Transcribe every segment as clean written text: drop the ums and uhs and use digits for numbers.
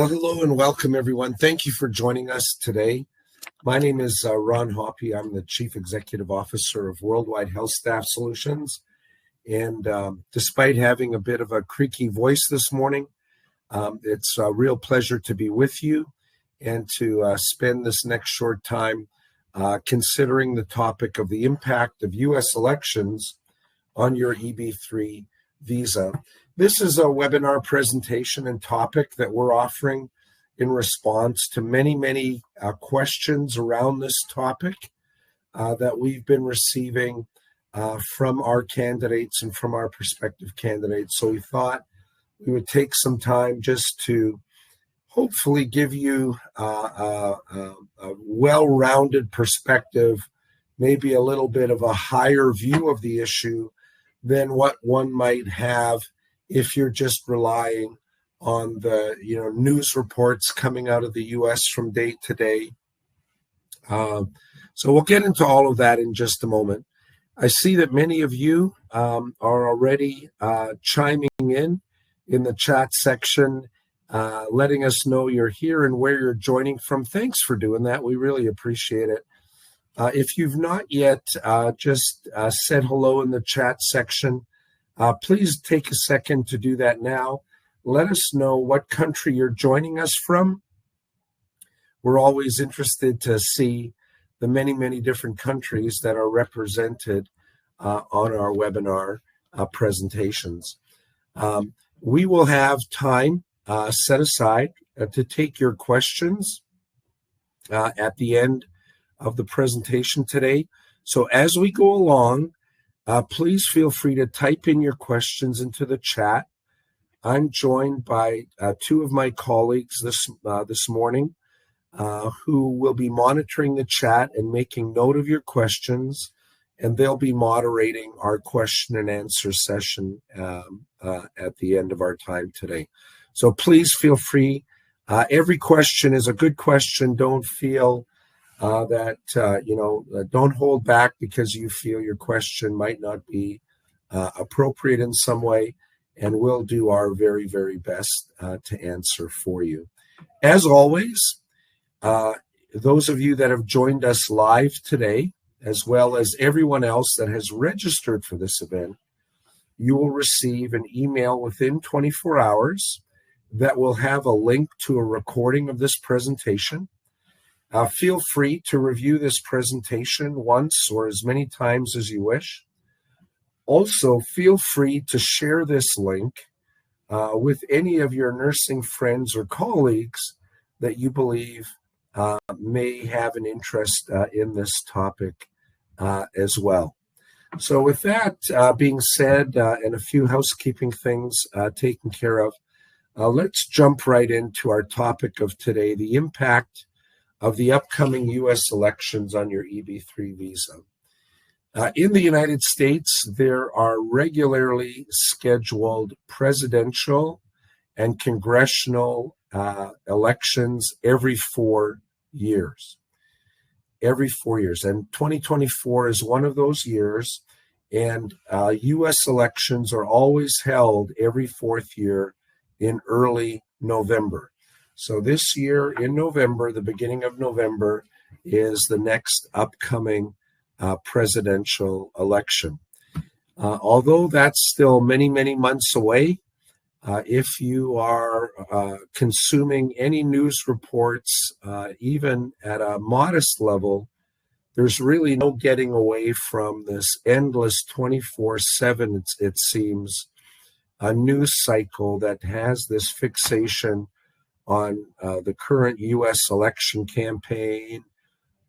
Well, hello and welcome, everyone. Thank you for joining us today. My name is Ron Hoppe. I'm the Chief Executive Officer of Worldwide HealthStaff Solutions. And despite having a bit of a creaky voice this morning, it's a real pleasure to be with you and to spend this next short time considering the topic of the impact of U.S. elections on your EB3 visa. This is a webinar presentation and topic that we're offering in response to many questions around this topic that we've been receiving from our candidates and from our prospective candidates. So we thought we would take some time just to hopefully give you a well-rounded perspective, maybe a little bit of a higher view of the issue than what one might have if you're just relying on the news reports coming out of the U.S. from day to day. So we'll get into all of that in just a moment. I see that many of you are already chiming in the chat section, letting us know you're here and where you're joining from. Thanks for doing that. We really appreciate it. If you've not yet just said hello in the chat section, please take a second to do that now. Let us know what country you're joining us from. We're always interested to see the many different countries that are represented on our webinar presentations. We will have time set aside to take your questions at the end of the presentation today. So as we go along, please feel free to type in your questions into the chat. I'm joined by two of my colleagues this morning who will be monitoring the chat and making note of your questions, and they'll be moderating our question and answer session at the end of our time today. So please feel free. Every question is a good question. Don't feel don't hold back because you feel your question might not be appropriate in some way, and we'll do our very best to answer for you. As always, those of you that have joined us live today, as well as everyone else that has registered for this event, you will receive an email within 24 hours that will have a link to a recording of this presentation. Feel free to review this presentation once or as many times as you wish. Also, feel free to share this link with any of your nursing friends or colleagues that you believe may have an interest in this topic as well. So with that being said, and a few housekeeping things taken care of, let's jump right into our topic of today, the impact of the upcoming U.S. elections on your EB3 visa. In the United States, there are regularly scheduled presidential and congressional elections every 4 years. Every 4 years. And 2024 is one of those years. And U.S. elections are always held every fourth year in early November. So this year in November, the beginning of November, is the next upcoming presidential election. Although that's still many months away, if you are consuming any news reports, even at a modest level, there's really no getting away from this endless 24/7, it seems, a news cycle that has this fixation on the current U.S. election campaign.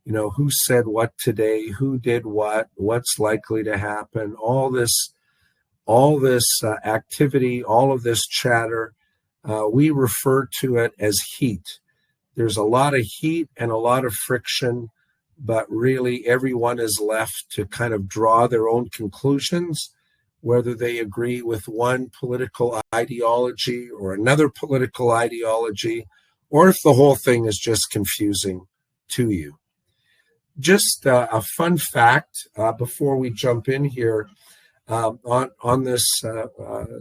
Who said what today, who did what, what's likely to happen, all this activity, all of this chatter, we refer to it as heat. There's a lot of heat and a lot of friction, but really everyone is left to kind of draw their own conclusions, whether they agree with one political ideology or another political ideology, or if the whole thing is just confusing to you. Just a fun fact before we jump in here, on this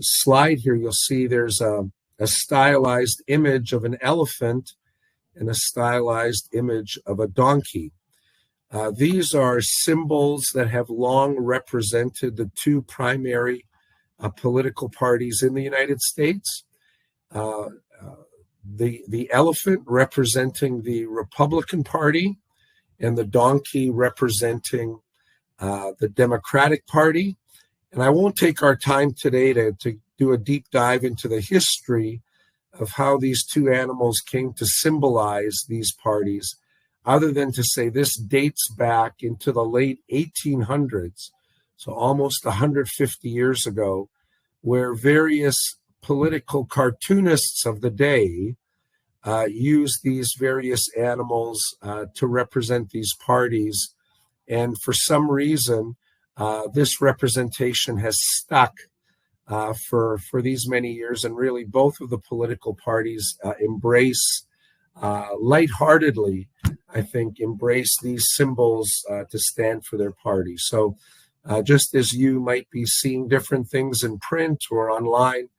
slide here, you'll see there's a a stylized image of an elephant and a stylized image of a donkey. These are symbols that have long represented the two primary political parties in the United States. The elephant representing the Republican Party and the donkey representing the Democratic Party. And I won't take our time today to do a deep dive into the history of how these two animals came to symbolize these parties, other than to say this dates back into the late 1800s, so almost 150 years ago, where various political cartoonists of the day used these various animals to represent these parties. And for some reason, this representation has stuck for these many years, and really both of the political parties embrace lightheartedly, I think, embrace these symbols to stand for their party. So just as you might be seeing different things in print or online,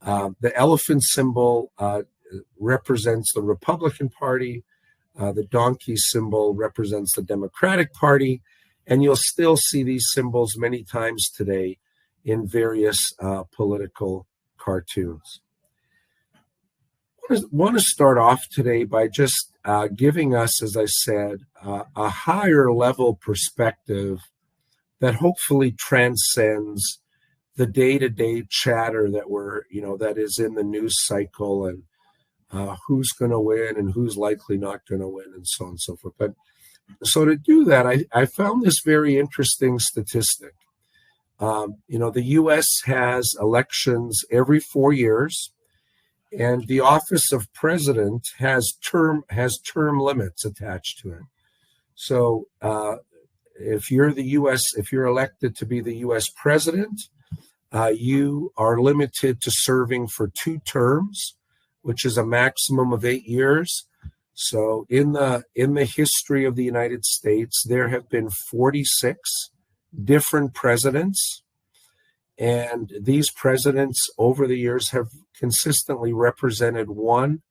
the elephant symbol represents the Republican Party, the donkey symbol represents the Democratic Party, and you'll still see these symbols many times today in various political cartoons. I want to start off today by just giving us, as I said, a higher level perspective that hopefully transcends the day-to-day chatter that is in the news cycle, and who's going to win and who's likely not going to win, and so on and so forth. But so to do that, I found this very interesting statistic. The U.S. has elections every 4 years, and the office of president has term limits attached to it. So if you're elected to be the U.S. president, you are limited to serving for 2 terms, which is a maximum of 8 years. So in the history of the United States, there have been 46 different presidents, and these presidents over the years have consistently represented one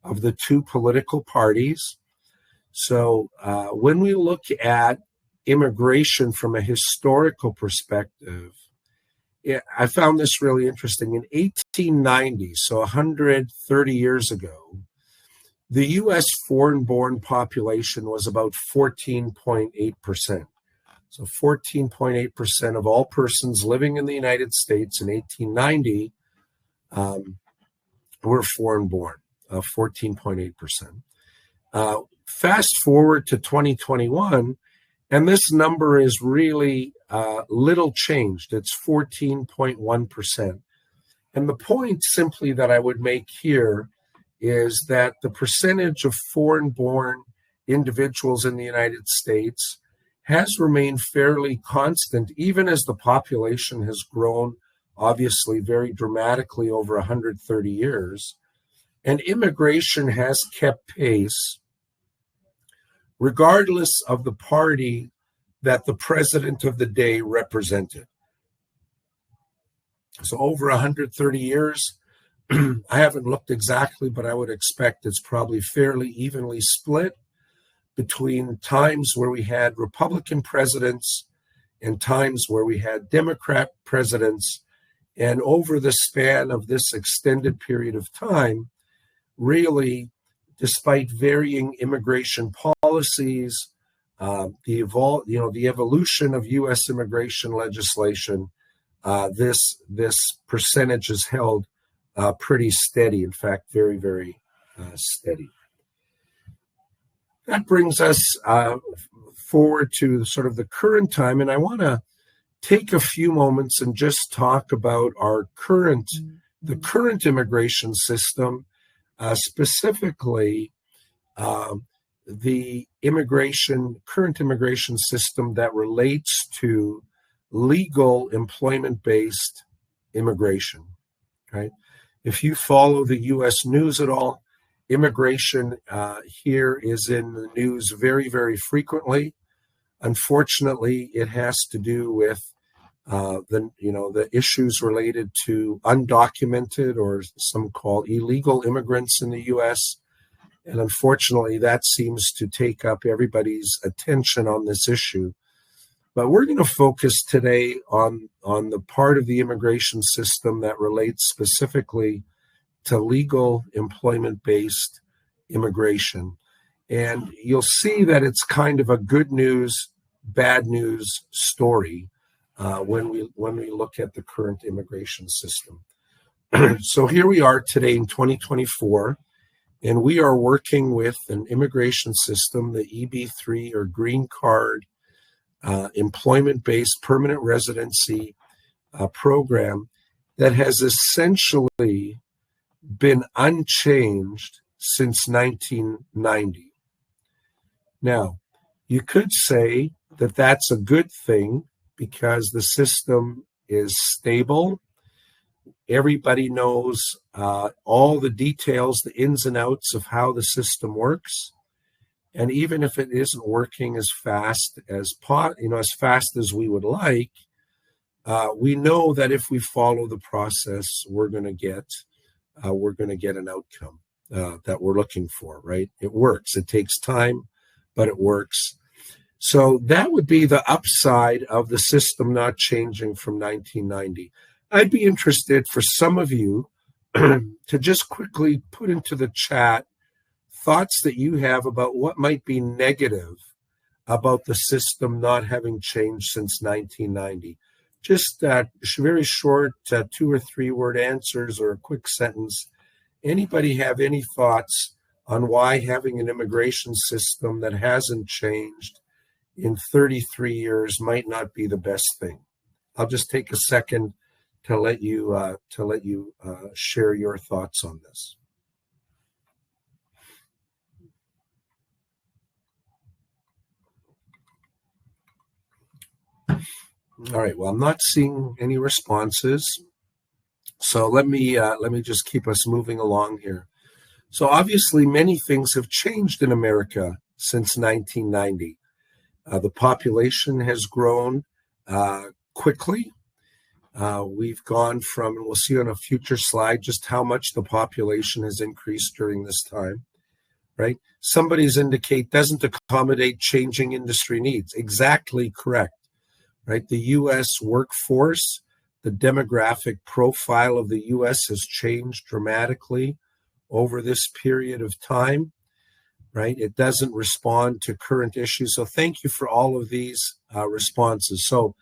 of the 2 political parties. So when we look at immigration from a historical perspective, I found this really interesting. In 1890, so 130 years ago, the U.S. foreign-born population was about 14.8%. So 14.8% of all persons living in the United States in 1890 were foreign-born, 14.8%. Fast forward to 2021, and this number is really little changed. It's 14.1%. And the point simply that I would make here is that the percentage of foreign-born individuals in the United States has remained fairly constant, even as the population has grown, obviously, very dramatically over 130 years. And immigration has kept pace, regardless of the party that the president of the day represented. So over 130 years, I haven't looked exactly, but I would expect it's probably fairly evenly split between times where we had Republican presidents and times where we had Democrat presidents. And over the span of this extended period of time, really, despite varying immigration policies, the evolution of U.S. immigration legislation, this percentage is held pretty steady. In fact, very, very steady. That brings us forward to sort of the current time, and I want to take a few moments and just talk about the current immigration system, specifically the current immigration system that relates to legal employment-based immigration. Right? If you follow the U.S. news at all, immigration here is in the news very, very frequently. Unfortunately, it has to do with the issues related to undocumented, or some call illegal, immigrants in the U.S. And unfortunately, that seems to take up everybody's attention on this issue. But we're going to focus today on the part of the immigration system that relates specifically to legal employment-based immigration. And you'll see that it's kind of a good news, bad news story when we look at the current immigration system. So here we are today in 2024, and we are working with an immigration system, the EB3 or green card employment-based permanent residency program that has essentially been unchanged since 1990. Now, you could say that that's a good thing because the system is stable. Everybody knows all the details, the ins and outs of how the system works. And even if it isn't working as fast as fast as we would like, we know that if we follow the process, we're going to get an outcome that we're looking for. Right? It works. It takes time, but it works. So that would be the upside of the system not changing from 1990. I'd be interested for some of you to just quickly put into the chat thoughts that you have about what might be negative about the system not having changed since 1990. Just very short 2 or 3 word answers or a quick sentence. Anybody have any thoughts on why having an immigration system that hasn't changed in 33 years might not be the best thing? I'll just take a second to let you share your thoughts on this. All right. Well, I'm not seeing any responses, so let me just keep us moving along here. So obviously, many things have changed in America since 1990. The population has grown quickly. We've gone from, and we'll see on a future slide, just how much the population has increased during this time, right? Somebody's indicate doesn't accommodate changing industry needs. Exactly correct, right? The U.S. workforce, the demographic profile of the U.S. has changed dramatically over this period of time, right? It doesn't respond to current issues. So thank you for all of these responses. So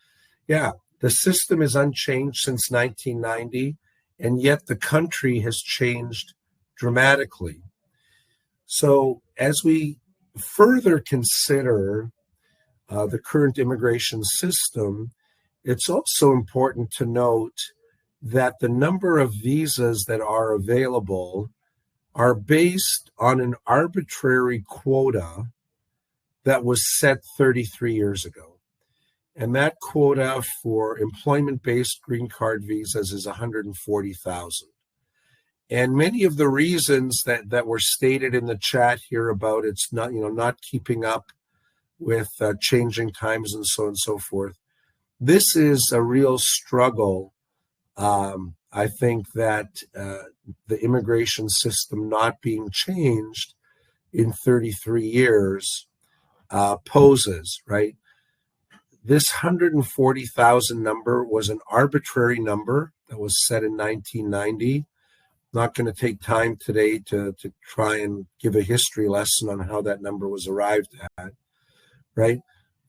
yeah, the system is unchanged since 1990, and yet the country has changed dramatically. So as we further consider the current immigration system, it's also important to note that the number of visas that are available are based on an arbitrary quota that was set 33 years ago. And that quota for employment-based green card visas is 140,000. And many of the reasons that were stated in the chat here about it's not keeping up with changing times and so on and so forth, this is a real struggle. I think that the immigration system not being changed in 33 years poses, right? This 140,000 number was an arbitrary number that was set in 1990. Not going to take time today to try and give a history lesson on how that number was arrived at, right?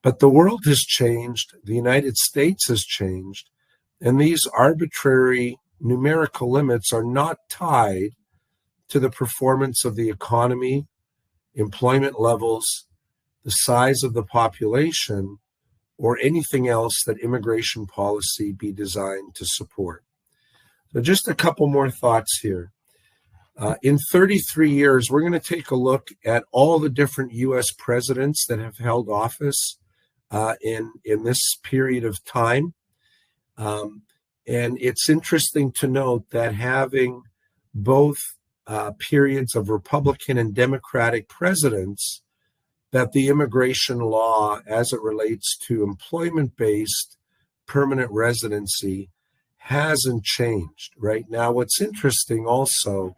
But the world has changed. The United States has changed. And these arbitrary numerical limits are not tied to the performance of the economy, employment levels, the size of the population, or anything else that immigration policy be designed to support. So just a couple more thoughts here. In 33 years, we're going to take a look at all the different U.S. presidents that have held office in this period of time. And it's interesting to note that having both periods of Republican and Democratic presidents, that the immigration law as it relates to employment-based permanent residency hasn't changed. Right now, what's interesting also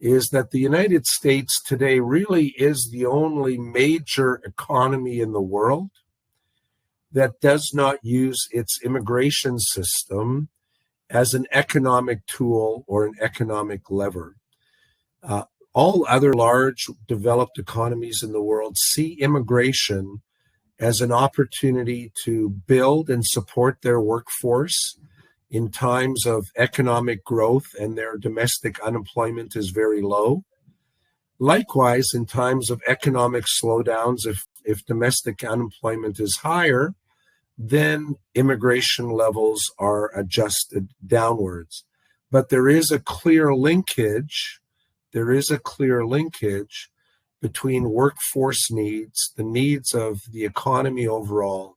is that the United States today really is the only major economy in the world that does not use its immigration system as an economic tool or an economic lever. All other large developed economies in the world see immigration as an opportunity to build and support their workforce in times of economic growth and their domestic unemployment is very low. Likewise, in times of economic slowdowns, if domestic unemployment is higher, then immigration levels are adjusted downwards. But there is a clear linkage between workforce needs, the needs of the economy overall,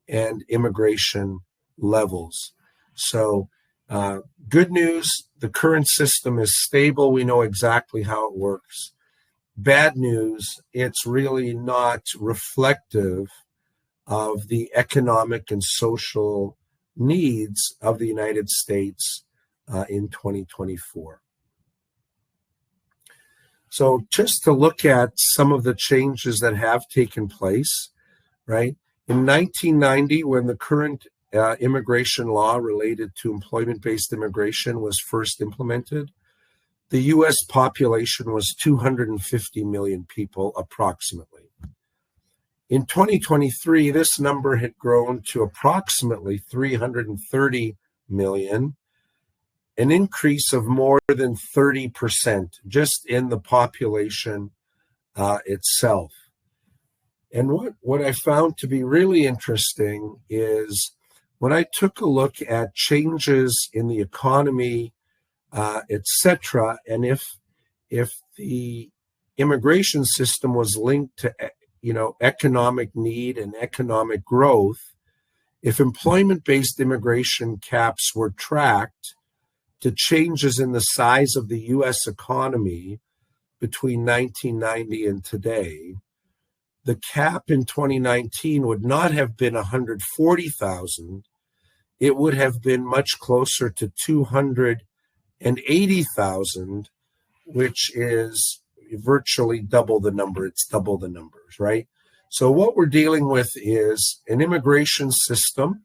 and immigration levels. So good news, the current system is stable. We know exactly how it works. Bad news, it's really not reflective of the economic and social needs of the United States in 2024. So just to look at some of the changes that have taken place, right? In 1990, when the current immigration law related to employment-based immigration was first implemented, the U.S. population was 250 million people approximately. In 2023, this number had grown to approximately 330 million, an increase of more than 30% just in the population itself. And what I found to be really interesting is when I took a look at changes in the economy, etc., and if the immigration system was linked to economic need and economic growth, if employment-based immigration caps were tracked to changes in the size of the U.S. economy between 1990 and today, the cap in 2019 would not have been 140,000. It would have been much closer to 280,000, which is virtually double the number. It's double the numbers, right? So what we're dealing with is an immigration system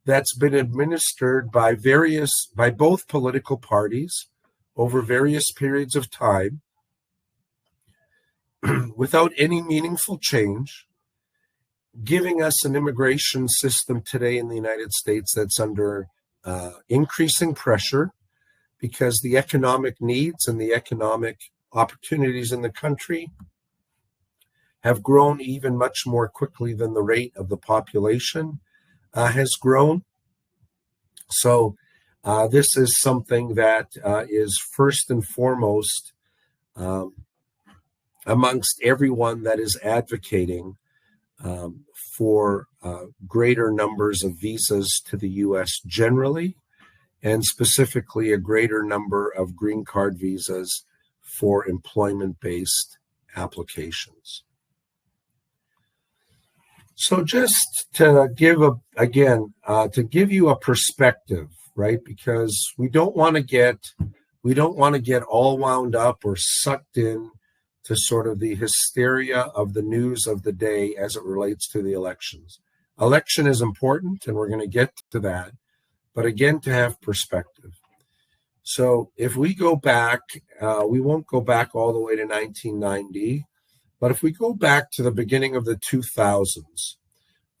that's been administered by both political parties over various periods of time without any meaningful change, giving us an immigration system today in the United States that's under increasing pressure because the economic needs and the economic opportunities in the country have grown even much more quickly than the rate of the population has grown. So this is something that is first and foremost amongst everyone that is advocating for greater numbers of visas to the U.S. generally, and specifically a greater number of green card visas for employment-based applications. So just to give you a perspective, right? Because we don't want to get all wound up or sucked in to sort of the hysteria of the news of the day as it relates to the elections. Election is important, and we're going to get to that. But again, to have perspective. So if we go back, we won't go back all the way to 1990, but if we go back to the beginning of the 2000s,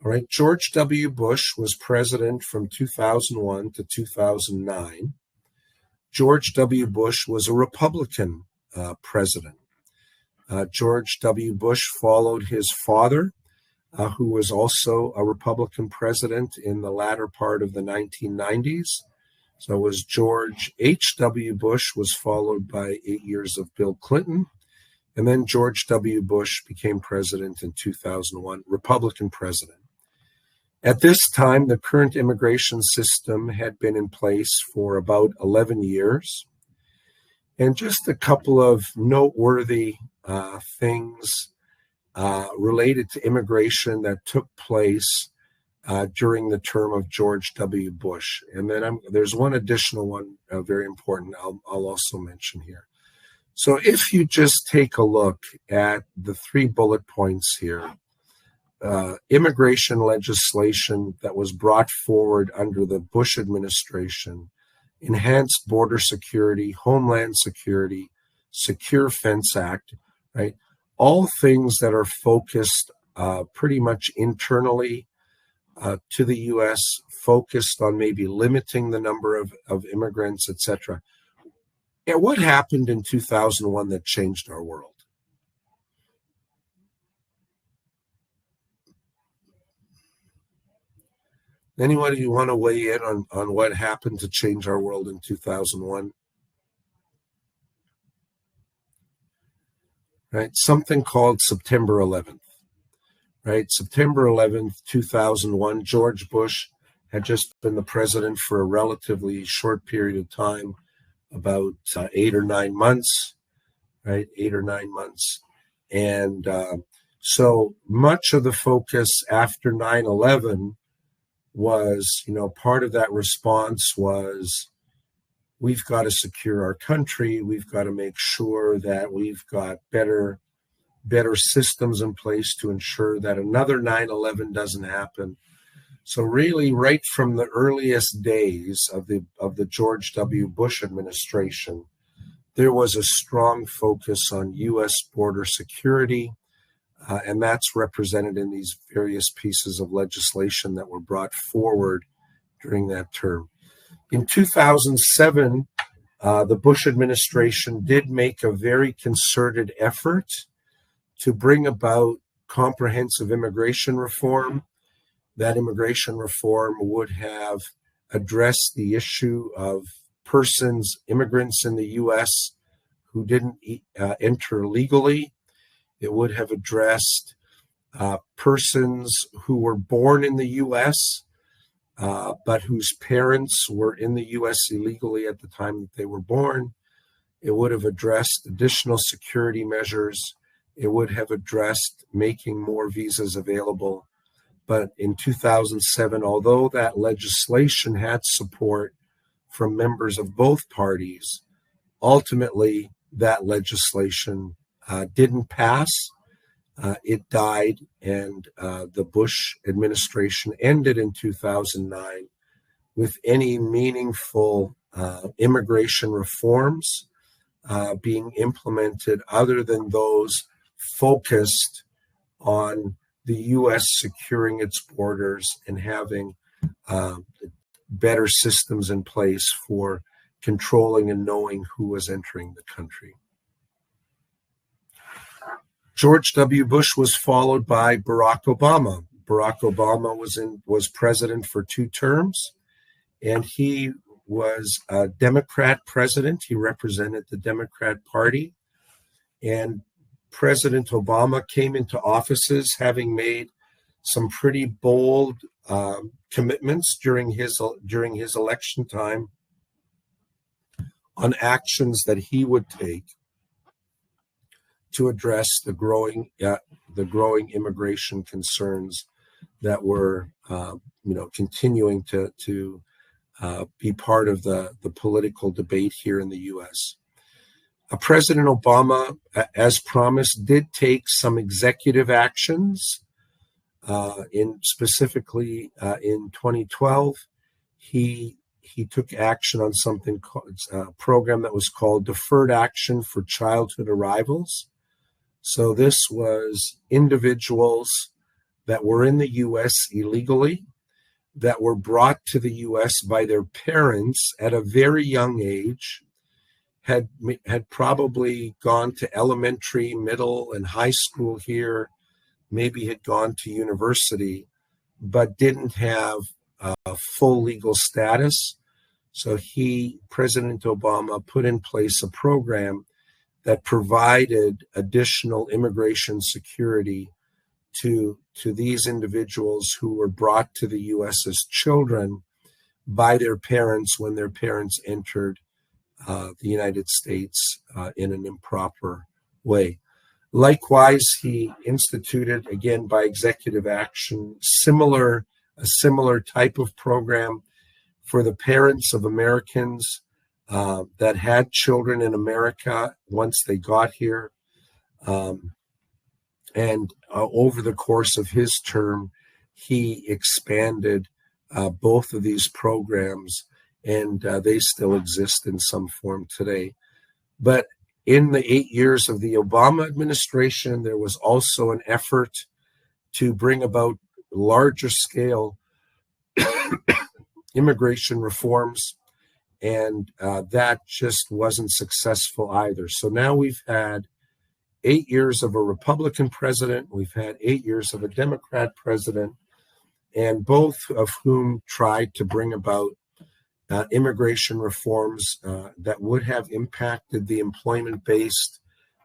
all right, George W. Bush was president from 2001 to 2009. George W. Bush was a Republican president. George W. Bush followed his father, who was also a Republican president in the latter part of the 1990s. So it was George H.W. Bush was followed by 8 years of Bill Clinton. And then George W. Bush became president in 2001, Republican president. At this time, the current immigration system had been in place for about 11 years. And just a couple of noteworthy things related to immigration that took place during the term of George W. Bush. And then there's one additional one, very important, I'll also mention here. So if you just take a look at the 3 bullet points here, immigration legislation that was brought forward under the Bush administration, Enhanced Border Security, Homeland Security, Secure Fence Act, right? All things that are focused pretty much internally to the U.S., focused on maybe limiting the number of immigrants, etc. And what happened in 2001 that changed our world? Anybody want to weigh in on what happened to change our world in 2001? Right, something called September 11th. Right, September 11th, 2001. George Bush had just been the president for a relatively short period of time, about 8 or 9 months. Right, 8 or 9 months, and so much of the focus after 9/11 was, part of that response was, we've got to secure our country. We've got to make sure that we've got better systems in place to ensure that another 9/11 doesn't happen. So really, right from the earliest days of the George W. Bush administration, there was a strong focus on U.S. border security, and that's represented in these various pieces of legislation that were brought forward during that term. In 2007, the Bush administration did make a very concerted effort to bring about comprehensive immigration reform. That immigration reform would have addressed the issue of immigrants in the U.S. who didn't enter legally. It would have addressed persons who were born in the U.S., but whose parents were in the U.S. illegally at the time that they were born. It would have addressed additional security measures. It would have addressed making more visas available. But in 2007, although that legislation had support from members of both parties, ultimately that legislation didn't pass. It died, and the Bush administration ended in 2009 with any meaningful immigration reforms being implemented other than those focused on the U.S. securing its borders and having better systems in place for controlling and knowing who was entering the country. George W. Bush was followed by Barack Obama. Barack Obama was president for 2 terms, and he was a Democrat president. He represented the Democrat Party, and President Obama came into offices having made some pretty bold commitments during his election time on actions that he would take to address the growing immigration concerns that were continuing to be part of the political debate here in the U.S. President Obama, as promised, did take some executive actions. Specifically in 2012, he took action on something called a program that was called Deferred Action for Childhood Arrivals. So this was individuals that were in the U.S. illegally, that were brought to the U.S. by their parents at a very young age, had probably gone to elementary, middle, and high school here, maybe had gone to university, but didn't have a full legal status. So President Obama, put in place a program that provided additional immigration security to these individuals who were brought to the U.S. as children by their parents when their parents entered the United States in an improper way. Likewise, he instituted, again by executive action, similar a similar type of program for the parents of Americans that had children in America once they got here. And over the course of his term, he expanded both of these programs, and they still exist in some form today. But in the 8 years of the Obama administration, there was also an effort to bring about larger scale immigration reforms, and that just wasn't successful either. So now we've had 8 years of a Republican president, we've had 8 years of a Democrat president, and both of whom tried to bring about immigration reforms that would have impacted the employment-based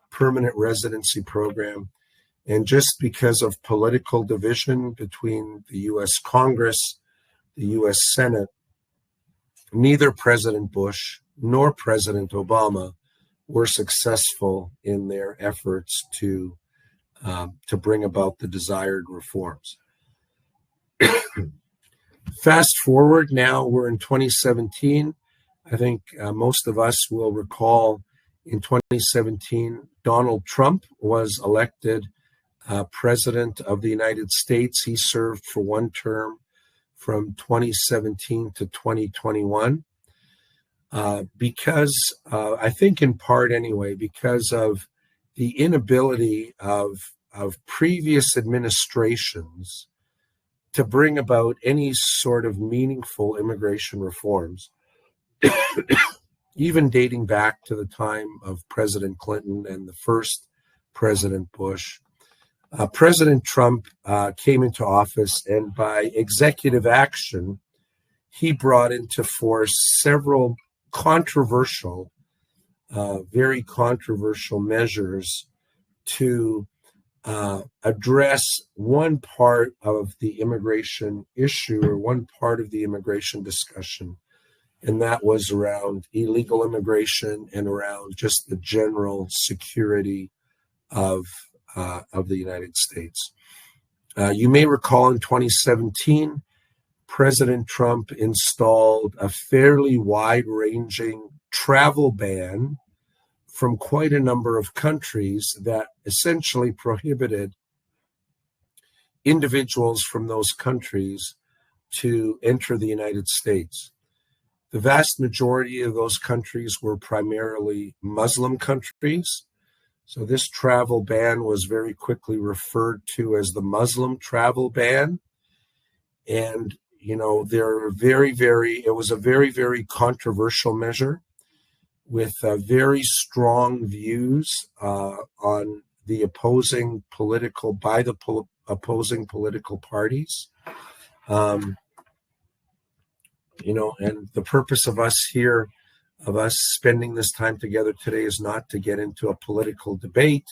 permanent residency program. And just because of political division between the U.S. Congress, the U.S. Senate, neither President Bush nor President Obama were successful in their efforts to bring about the desired reforms. Fast forward, now we're in 2017. I think most of us will recall in 2017, Donald Trump was elected President of the United States. He served for one term from 2017 to 2021. Because I think in part anyway, because of the inability of previous administrations to bring about any sort of meaningful immigration reforms, even dating back to the time of President Clinton and the first President Bush. President Trump came into office, and by executive action, he brought into force several controversial, very controversial measures to address one part of the immigration issue, or one part of the immigration discussion, and that was around illegal immigration and around just the general security of the United States. You may recall in 2017, President Trump installed a fairly wide-ranging travel ban from quite a number of countries that essentially prohibited individuals from those countries to enter the United States. The vast majority of those countries were primarily Muslim countries. So this travel ban was very quickly referred to as the Muslim travel ban. And, you know, it was a very, very controversial measure with very strong views on the opposing political parties. You know, and the purpose of us here, of us spending this time together today, is not to get into a political debate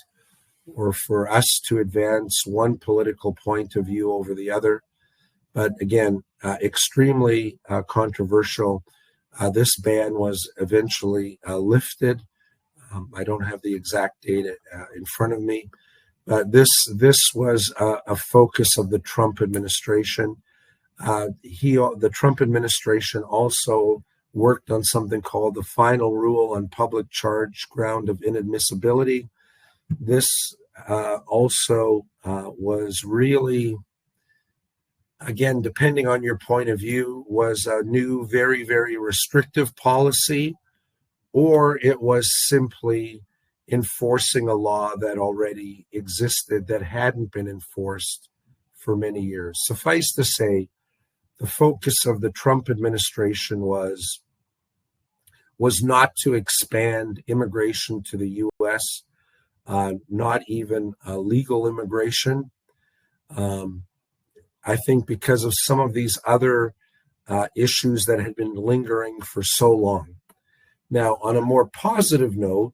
or for us to advance one political point of view over the other. But again, extremely controversial. This ban was eventually lifted. I don't have the exact data in front of me, but this was a focus of the Trump administration. The Trump administration also worked on something called the Final Rule on Public Charge Ground of Inadmissibility. This also was really, again, depending on your point of view, was a new, very, very restrictive policy, or it was simply enforcing a law that already existed that hadn't been enforced for many years. Suffice to say, the focus of the Trump administration was not to expand immigration to the U.S., not even legal immigration. I think because of some of these other issues that had been lingering for so long. Now, on a more positive note,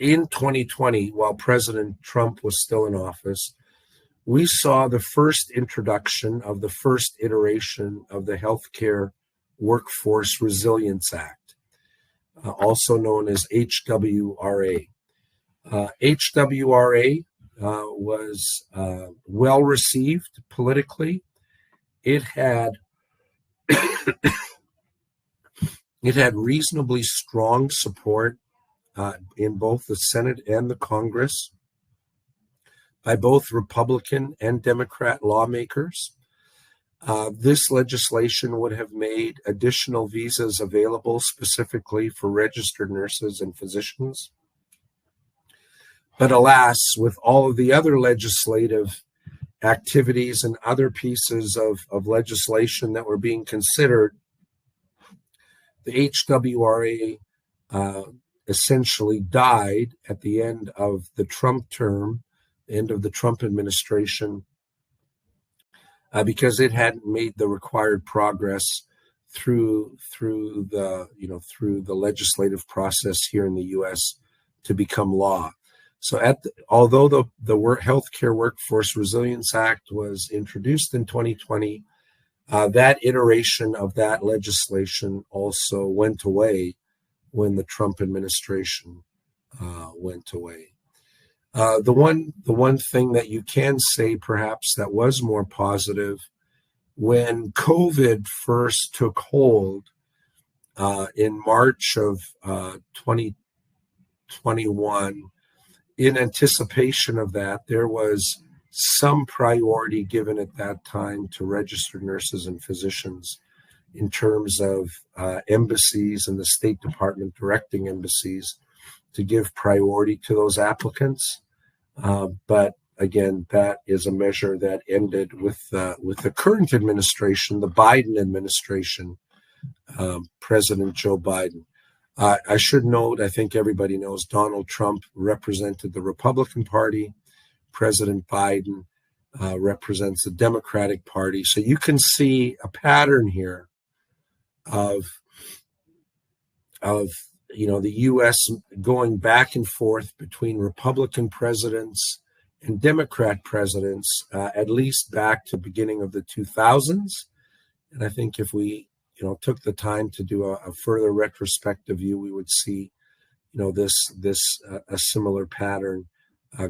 in 2020, while President Trump was still in office, we saw the first introduction of the first iteration of the Healthcare Workforce Resilience Act, also known as HWRA. HWRA was well received politically, it had it had reasonably strong support in both the Senate and the Congress by both Republican and Democrat lawmakers. This legislation would have made additional visas available specifically for registered nurses and physicians. But alas, with all of the other legislative activities and other pieces of legislation that were being considered, the HWRA essentially died at the end of the Trump term, the end of the Trump administration, because it hadn't made the required progress through the legislative process here in the U.S. to become law. So although the Healthcare Workforce Resilience Act was introduced in 2020, that iteration of that legislation also went away when the Trump administration went away. The one thing that you can say perhaps that was more positive, when COVID first took hold in March of 2021, in anticipation of that, there was some priority given at that time to registered nurses and physicians in terms of embassies and the State Department directing embassies to give priority to those applicants. But again, that is a measure that ended with the current administration, the Biden administration, President Joe Biden. I should note, I think everybody knows, Donald Trump represented the Republican Party. President Biden represents the Democratic Party. So you can see a pattern here of the U.S. going back and forth between Republican presidents and Democrat presidents, at least back to the beginning of the 2000s. And I think if we took the time to do a further retrospective view, we would see a similar pattern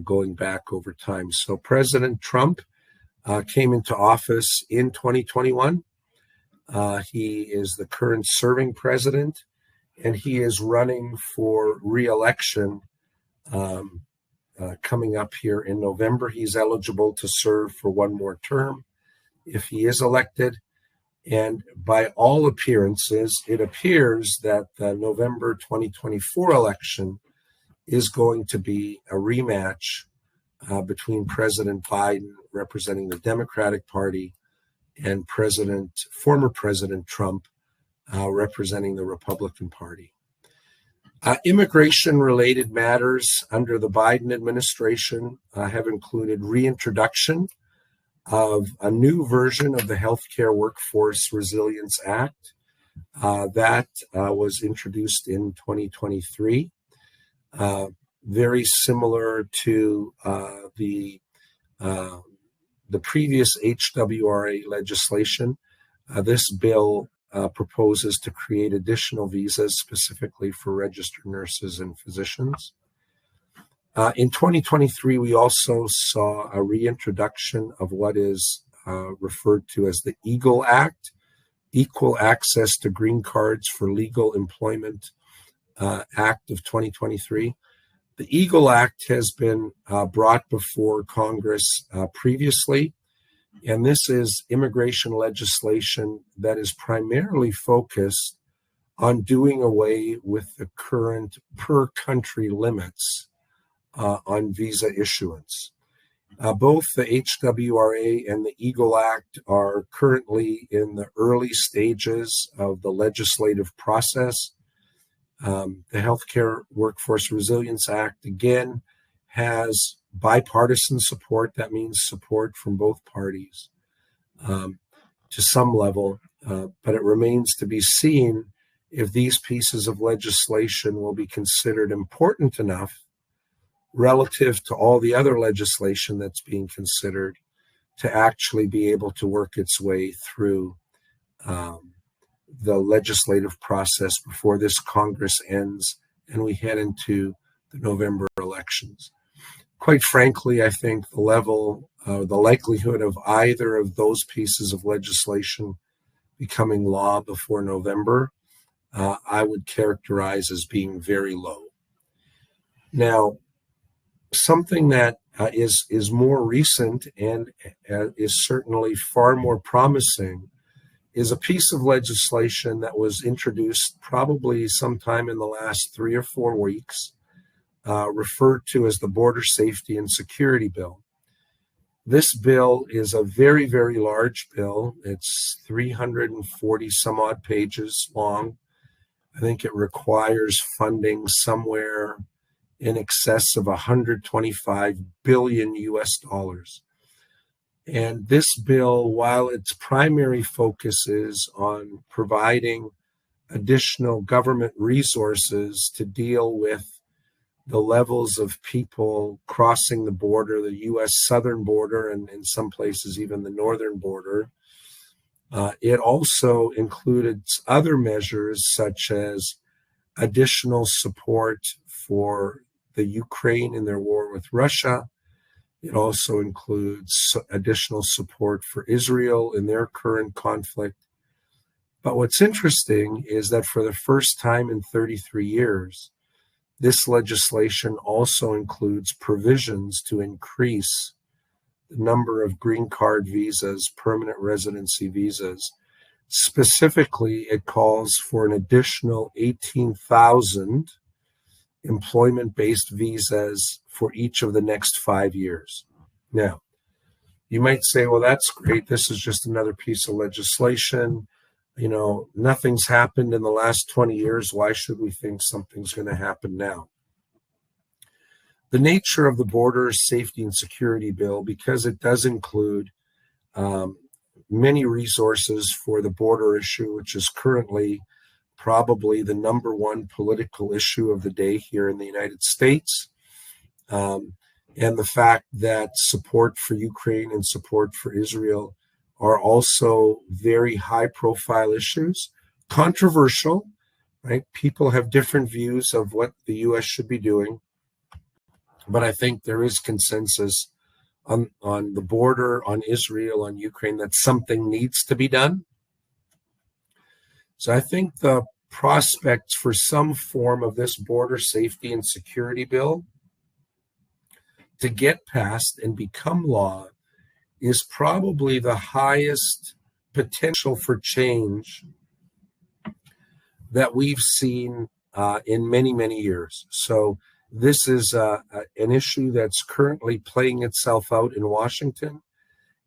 going back over time. So President Trump came into office in 2021. He is the current serving president, and he is running for re-election coming up here in November. He's eligible to serve for one more term if he is elected. And by all appearances, it appears that the November 2024 election is going to be a rematch between President Biden, representing the Democratic Party, and former President Trump, representing the Republican Party. Immigration-related matters under the Biden administration have included reintroduction of a new version of the Healthcare Workforce Resilience Act that was introduced in 2023. Very similar to the previous HWRA legislation, this bill proposes to create additional visas specifically for registered nurses and physicians. In 2023, we also saw a reintroduction of what is referred to as the EAGLE Act, Equal Access to Green Cards for Legal Employment Act of 2023. The EAGLE Act has been brought before Congress previously, and this is immigration legislation that is primarily focused on doing away with the current per-country limits on visa issuance. Both the HWRA and the EAGLE Act are currently in the early stages of the legislative process. The Healthcare Workforce Resilience Act, again, has bipartisan support. That means support from both parties to some level, but it remains to be seen if these pieces of legislation will be considered important enough relative to all the other legislation that's being considered to actually be able to work its way through the legislative process before this Congress ends and we head into the November elections. Quite frankly, I think the level the likelihood of either of those pieces of legislation becoming law before November, I would characterize as being very low. Now, something that is more recent and is certainly far more promising is a piece of legislation that was introduced probably sometime in the last 3 or 4 weeks, referred to as the Border Safety and Security Bill. This bill is a very, very large bill. It's 340 some odd pages long. I think it requires funding somewhere in excess of 125 billion US dollars. And this bill, while its primary focus is on providing additional government resources to deal with the levels of people crossing the border, the U.S. southern border, and in some places even the northern border, it also included other measures such as additional support for the Ukraine in their war with Russia. It also includes additional support for Israel in their current conflict. But what's interesting is that for the first time in 33 years, this legislation also includes provisions to increase the number of green card visas, permanent residency visas. Specifically, it calls for an additional 18,000 employment-based visas for each of the next 5 years. Now, you might say, well, that's great. This is just another piece of legislation. You know, nothing's happened in the last 20 years. Why should we think something's going to happen now? The nature of the Border Safety and Security Bill, because it does include many resources for the border issue, which is currently probably the number one political issue of the day here in the United States, and the fact that support for Ukraine and support for Israel are also very high-profile issues, controversial, right? People have different views of what the U.S. should be doing, but I think there is consensus on the border, on Israel, on Ukraine, that something needs to be done. So I think the prospects for some form of this border safety and security bill to get passed and become law is probably the highest potential for change that we've seen in many, many years. So this is an issue that's currently playing itself out in Washington.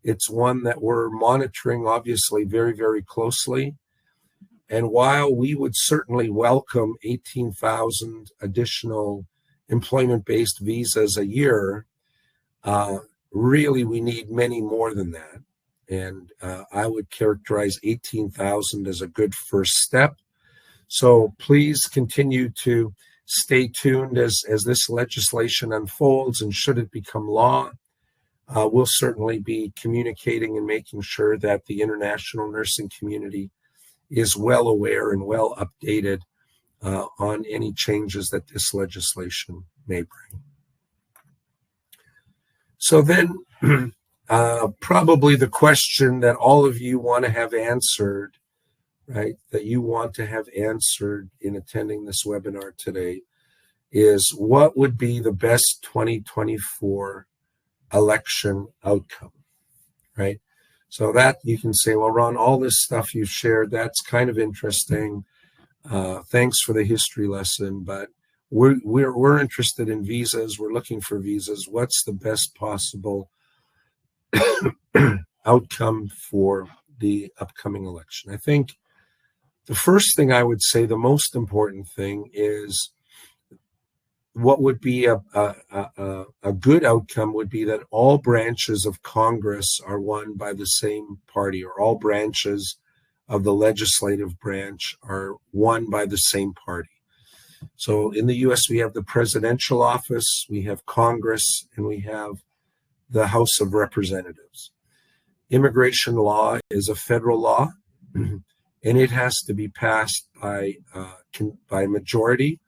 It's one that we're monitoring, obviously, very, very closely. And while we would certainly welcome 18,000 additional employment-based visas a year, really we need many more than that. And I would characterize 18,000 as a good first step. So please continue to stay tuned as this legislation unfolds, and should it become law, we'll certainly be communicating and making sure that the international nursing community is well aware and well updated on any changes that this legislation may bring. So then probably the question that all of you want to have answered, right, that you want to have answered in attending this webinar today is, what would be the best 2024 election outcome, right? So that you can say, well, Ron, all this stuff you've shared, that's kind of interesting. Thanks for the history lesson, but we're interested in visas. We're looking for visas. What's the best possible outcome for the upcoming election? I think the first thing I would say, the most important thing, is what would be a good outcome would be that all branches of Congress are won by the same party, or all branches of the legislative branch are won by the same party. So in the U.S., we have the presidential office, we have Congress, and we have the House of Representatives. Immigration law is a federal law, and it has to be passed by majority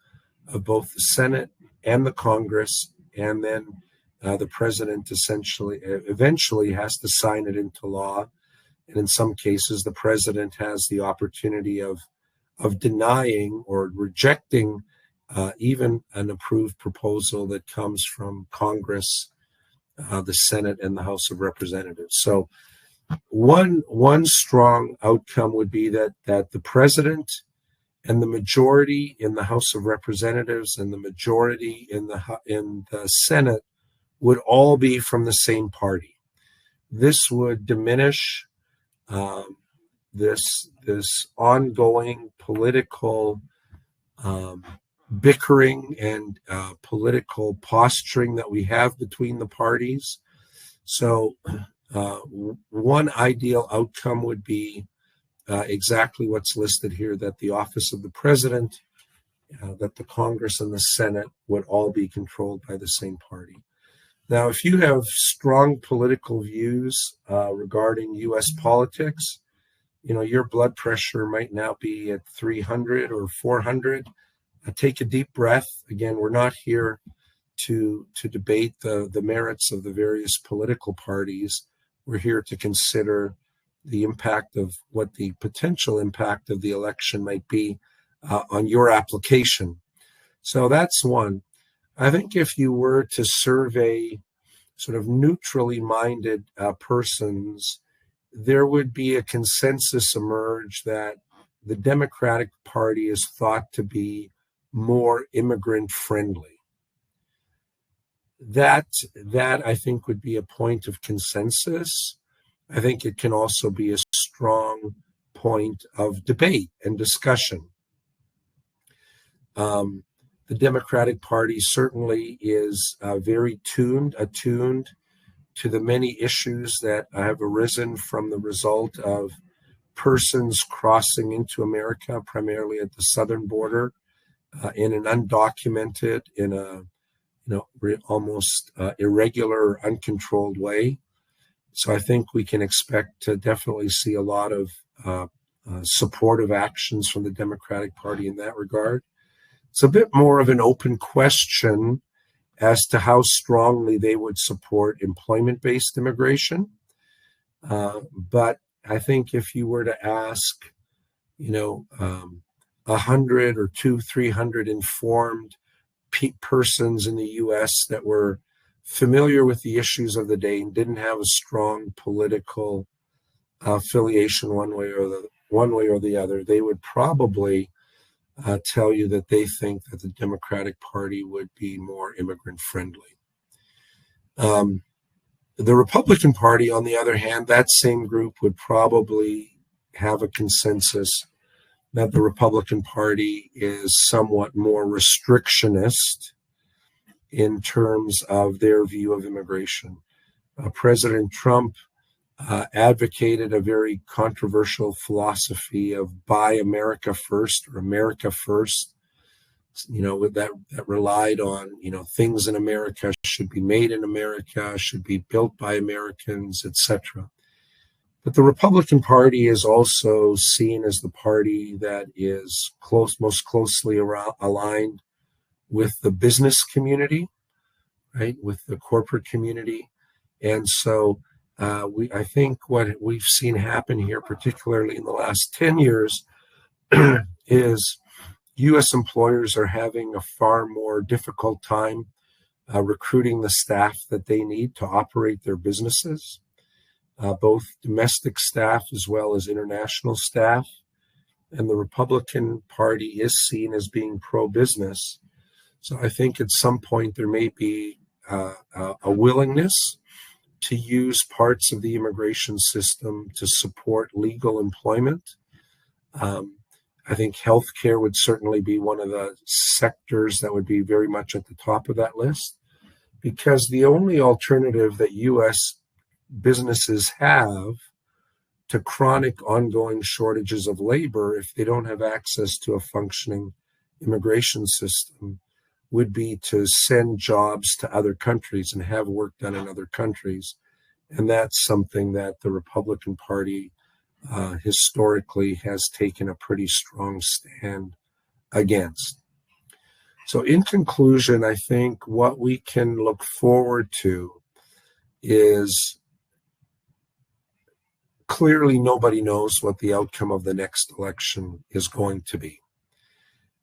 of both the Senate and the Congress, and then the president eventually has to sign it into law. And in some cases, the president has the opportunity of denying or rejecting even an approved proposal that comes from Congress, the Senate, and the House of Representatives. So one strong outcome would be that the president and the majority in the House of Representatives and the majority in the Senate would all be from the same party. This would diminish this ongoing political bickering and political posturing that we have between the parties. So one ideal outcome would be exactly what's listed here, that the office of the president, that the Congress and the Senate would all be controlled by the same party. Now, if you have strong political views regarding U.S. politics, your blood pressure might now be at 300 or 400. Take a deep breath. Again, we're not here to debate the merits of the various political parties. We're here to consider the impact of what the potential impact of the election might be on your application. So that's one. I think if you were to survey sort of neutrally minded persons, there would be a consensus emerge that the Democratic Party is thought to be more immigrant friendly. That I think would be a point of consensus. I think it can also be a strong point of debate and discussion. The Democratic Party certainly is very attuned to the many issues that have arisen from the result of persons crossing into America, primarily at the southern border, in an undocumented, in a almost irregular, uncontrolled way. So I think we can expect to definitely see a lot of supportive actions from the Democratic Party in that regard. It's a bit more of an open question as to how strongly they would support employment-based immigration. But I think if you were to ask, 100 or 300 informed persons in the U.S. that were familiar with the issues of the day and didn't have a strong political affiliation one way or the other, they would probably tell you that they think that the Democratic Party would be more immigrant friendly. The Republican Party, on the other hand, that same group would probably have a consensus that the Republican Party is somewhat more restrictionist in terms of their view of immigration. President Trump advocated a very controversial philosophy of buy America first, or America first, that relied on, things in America should be made in America, should be built by Americans, etc. But the Republican Party is also seen as the party that is most closely aligned with the business community, right, with the corporate community. And so I think what we've seen happen here, particularly in the last 10 years, is U.S. employers are having a far more difficult time recruiting the staff that they need to operate their businesses, both domestic staff as well as international staff. And the Republican Party is seen as being pro-business. So I think at some point there may be a willingness to use parts of the immigration system to support legal employment. I think healthcare would certainly be one of the sectors that would be very much at the top of that list, because the only alternative that U.S. businesses have to chronic ongoing shortages of labor, if they don't have access to a functioning immigration system, would be to send jobs to other countries and have work done in other countries. And that's something that the Republican Party historically has taken a pretty strong stand against. So in conclusion, I think what we can look forward to is clearly nobody knows what the outcome of the next election is going to be.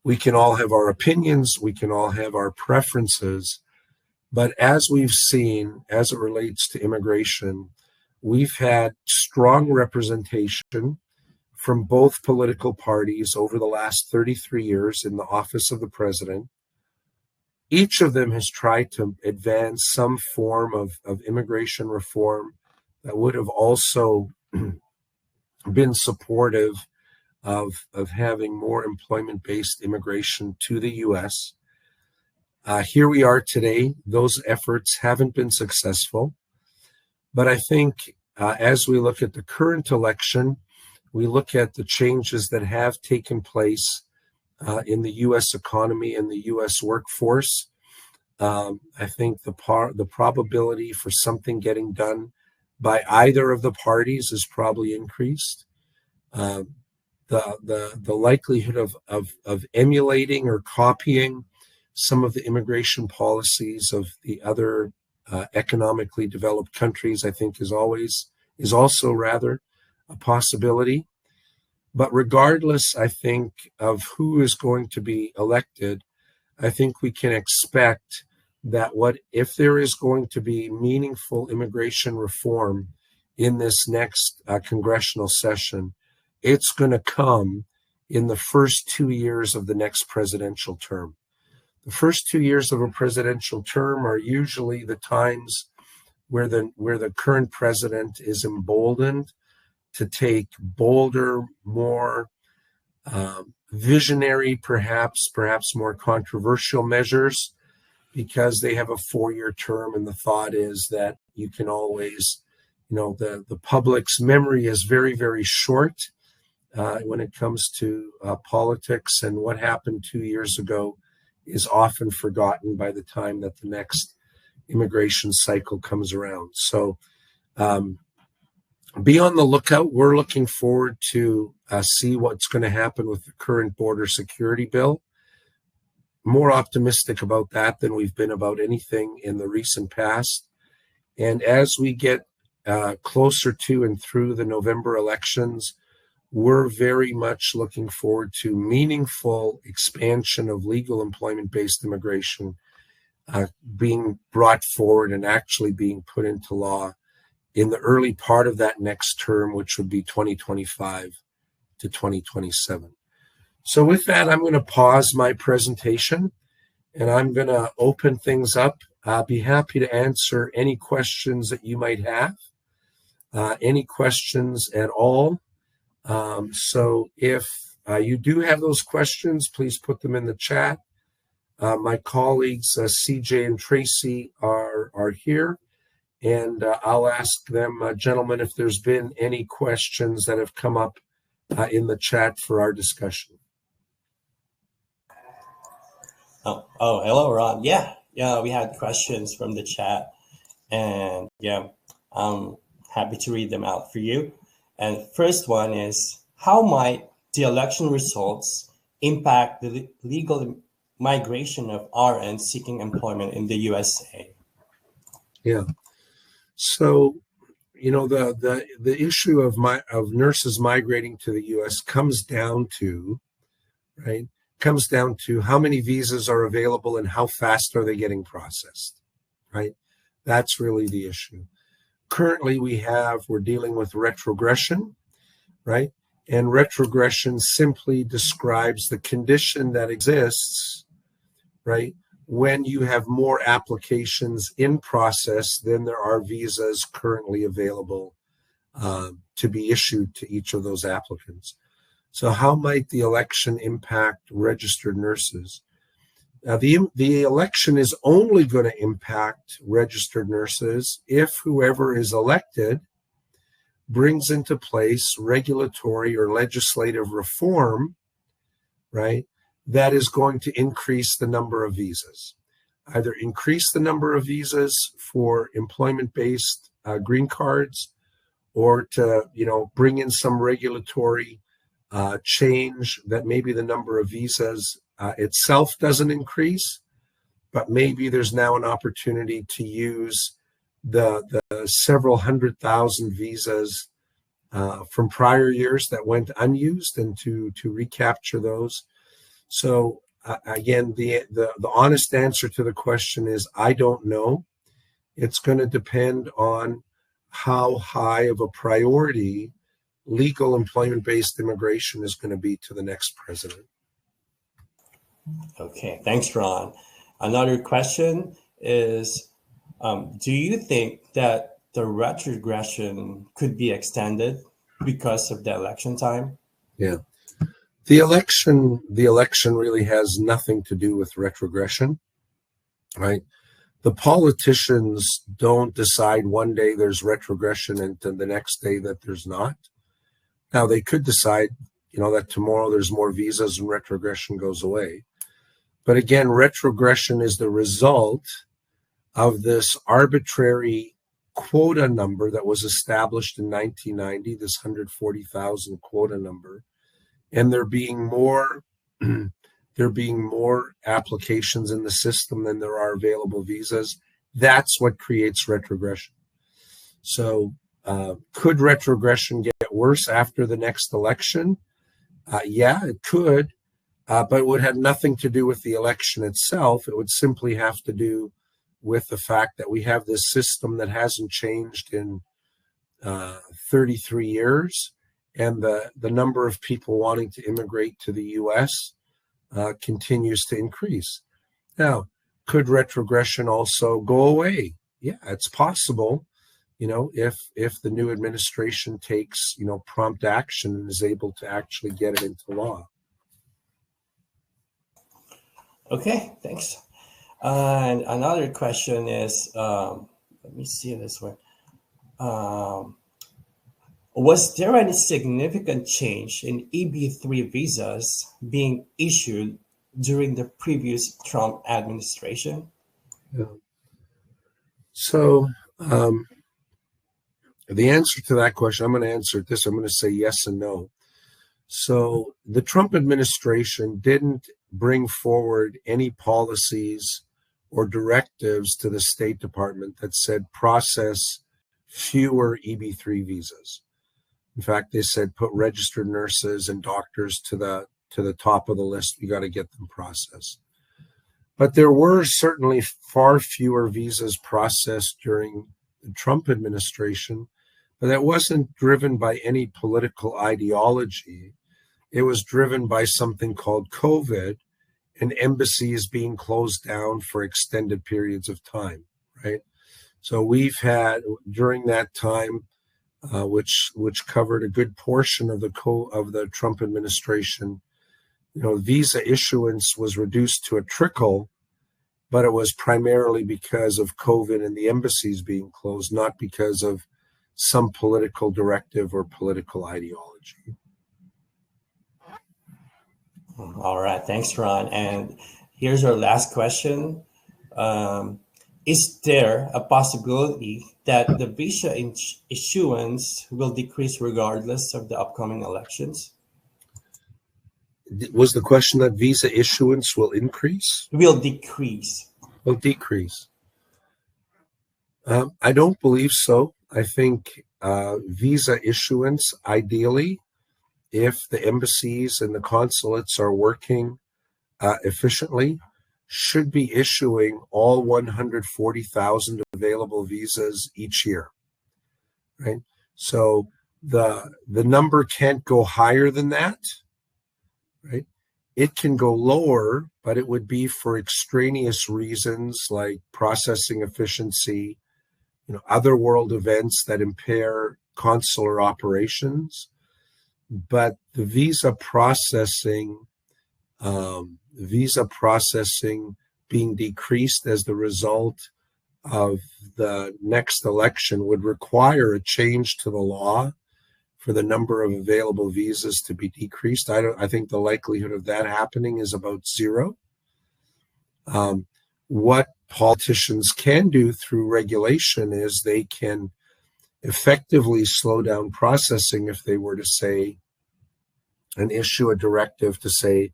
We can all have our opinions, we can all have our preferences, but as we've seen, as it relates to immigration, we've had strong representation from both political parties over the last 33 years in the office of the president. Each of them has tried to advance some form of immigration reform that would have also been supportive of having more employment-based immigration to the U.S. Here we are today. Those efforts haven't been successful. But I think as we look at the current election, we look at the changes that have taken place in the U.S. economy and the U.S. workforce. I think the probability for something getting done by either of the parties is probably increased. The likelihood of emulating or copying some of the immigration policies of the other economically developed countries, I think, is also rather a possibility. But regardless, I think, of who is going to be elected, I think we can expect that if there is going to be meaningful immigration reform in this next congressional session, it's going to come in the first 2 years of the next presidential term. The first 2 years of a presidential term are usually the times where the current president is emboldened to take bolder, more visionary, perhaps more controversial measures, because they have a 4-year term, and the thought is that you can always, the public's memory is very, very short when it comes to politics, and what happened 2 years ago is often forgotten by the time that the next immigration cycle comes around. So be on the lookout. We're looking forward to see what's going to happen with the current border security bill. More optimistic about that than we've been about anything in the recent past. And as we get closer to and through the November elections, we're very much looking forward to meaningful expansion of legal employment-based immigration being brought forward and actually being put into law in the early part of that next term, which would be 2025 to 2027. So with that, I'm going to pause my presentation and I'm going to open things up. I'll be happy to answer any questions that you might have, any questions at all. So if you do have those questions, please put them in the chat. My colleagues, CJ and Tracy, are here, and I'll ask them, gentlemen, if there's been any questions that have come up in the chat for our discussion. Oh, hello, Ron. Yeah, we had questions from the chat, and I'm happy to read them out for you. And first one is, how might the election results impact the legal migration of RNs seeking employment in the USA? Yeah. So, the issue of nurses migrating to the U.S. comes down to how many visas are available and how fast are they getting processed, right? That's really the issue. Currently, we're dealing with retrogression, right? And retrogression simply describes the condition that exists, right, when you have more applications in process than there are visas currently available to be issued to each of those applicants. So how might the election impact registered nurses? The election is only going to impact registered nurses if whoever is elected brings into place regulatory or legislative reform, right, that is going to increase the number of visas. Either increase the number of visas for employment-based green cards, or to bring in some regulatory change that maybe the number of visas itself doesn't increase, but maybe there's now an opportunity to use the several 100,000 visas from prior years that went unused and to recapture those. So again, the honest answer to the question is I don't know. It's going to depend on how high of a priority legal employment-based immigration is going to be to the next president. Okay, thanks, Ron. Another question is, do you think that the retrogression could be extended because of the election time? Yeah. The election really has nothing to do with retrogression, right? The politicians don't decide one day there's retrogression and the next day that there's not. Now, they could decide, that tomorrow there's more visas and retrogression goes away. But again, retrogression is the result of this arbitrary quota number that was established in 1990, this 140,000 quota number. And there being more applications in the system than there are available visas. That's what creates retrogression. So could retrogression get worse after the next election? Yeah, it could, but it would have nothing to do with the election itself. It would simply have to do with the fact that we have this system that hasn't changed in 33 years. And the number of people wanting to immigrate to the U.S. Continues to increase. Now, could retrogression also go away? Yeah, it's possible. If the new administration takes prompt action and is able to actually get it into law. Okay, thanks. And another question is, let me see this one. Was there any significant change in EB3 visas being issued during the previous Trump administration? Yeah. So the answer to that question, I'm going to answer this. I'm going to say yes and no. So the Trump administration didn't bring forward any policies or directives to the State Department that said process fewer EB3 visas. In fact, they said put registered nurses and doctors to the top of the list. We got to get them processed. But there were certainly far fewer visas processed during the Trump administration, but that wasn't driven by any political ideology. It was driven by something called COVID and embassies being closed down for extended periods of time, right? So we've had, during that time, which covered a good portion of the Trump administration, visa issuance was reduced to a trickle, but it was primarily because of COVID and the embassies being closed, not because of some political directive or political ideology. All right, thanks, Ron. And here's our last question. Is there a possibility that the visa issuance will decrease regardless of the upcoming elections? Was the question that visa issuance will increase? Will decrease. Will decrease. I don't believe so. I think visa issuance, ideally, if the embassies and the consulates are working efficiently, should be issuing all 140,000 available visas each year, right? So the number can't go higher than that, right? It can go lower, but it would be for extraneous reasons like processing efficiency, other world events that impair consular operations. But the visa processing being decreased as the result of the next election would require a change to the law for the number of available visas to be decreased. I think the likelihood of that happening is about zero. What politicians can do through regulation is they can effectively slow down processing if they were to say and issue a directive to say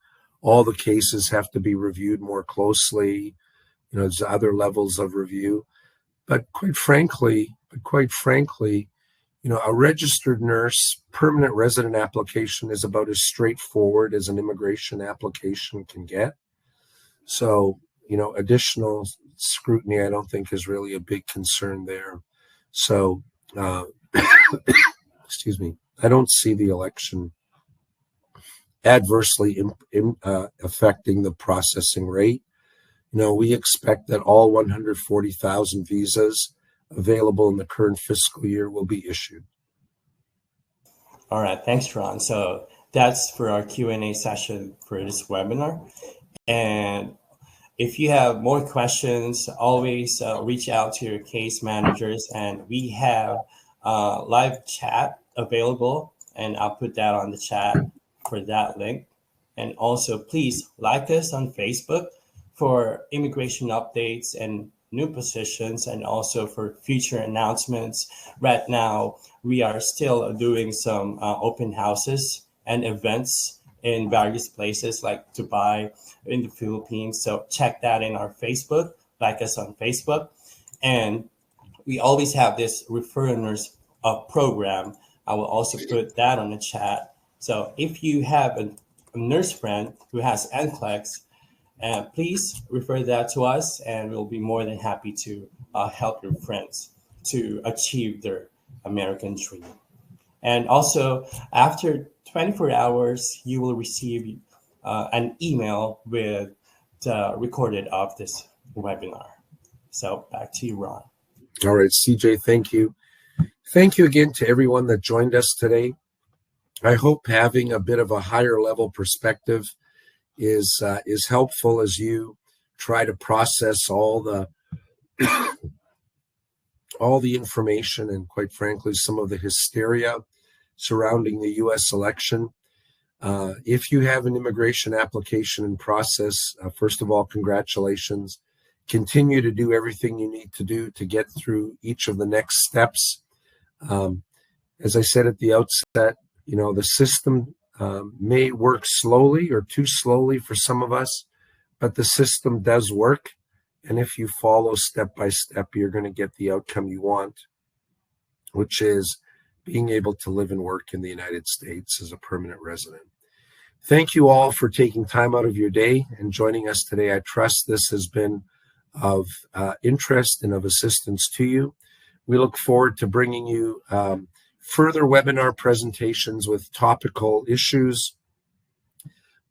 all the cases have to be reviewed more closely. There's other levels of review. But quite frankly, a registered nurse permanent resident application is about as straightforward as an immigration application can get. So, additional scrutiny, I don't think, is really a big concern there. So, excuse me, I don't see the election adversely affecting the processing rate. We expect that all 140,000 visas available in the current fiscal year will be issued. All right, thanks, Ron. So that's for our Q&A session for this webinar. And if you have more questions, always reach out to your case managers, and we have live chat available, and I'll put that on the chat for that link. And also, please like us on Facebook for immigration updates and new positions, and also for future announcements. Right now, we are still doing some open houses and events in various places like Dubai, in the Philippines. So check that in our Facebook, like us on Facebook. And we always have this referral program. I will also put that on the chat. So if you have a nurse friend who has NCLEX, please refer that to us, and we'll be more than happy to help your friends to achieve their American dream. And also, after 24 hours, you will receive an email with the recorded of this webinar. So back to you, Ron. All right, CJ, thank you. Thank you again to everyone that joined us today. I hope having a bit of a higher level perspective is helpful as you try to process all the information and, quite frankly, some of the hysteria surrounding the U.S. election. If you have an immigration application in process, first of all, congratulations. Continue to do everything you need to do to get through each of the next steps. As I said at the outset, the system may work slowly or too slowly for some of us, but the system does work. And if you follow step by step, you're going to get the outcome you want, which is being able to live and work in the United States as a permanent resident. Thank you all for taking time out of your day and joining us today. I trust this has been of interest and of assistance to you. We look forward to bringing you further webinar presentations with topical issues.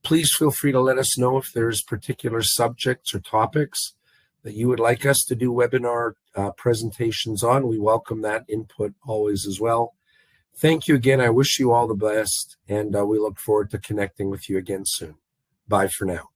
Please feel free to let us know if there's particular subjects or topics that you would like us to do webinar presentations on. We welcome that input always as well. Thank you again. I wish you all the best, and we look forward to connecting with you again soon. Bye for now.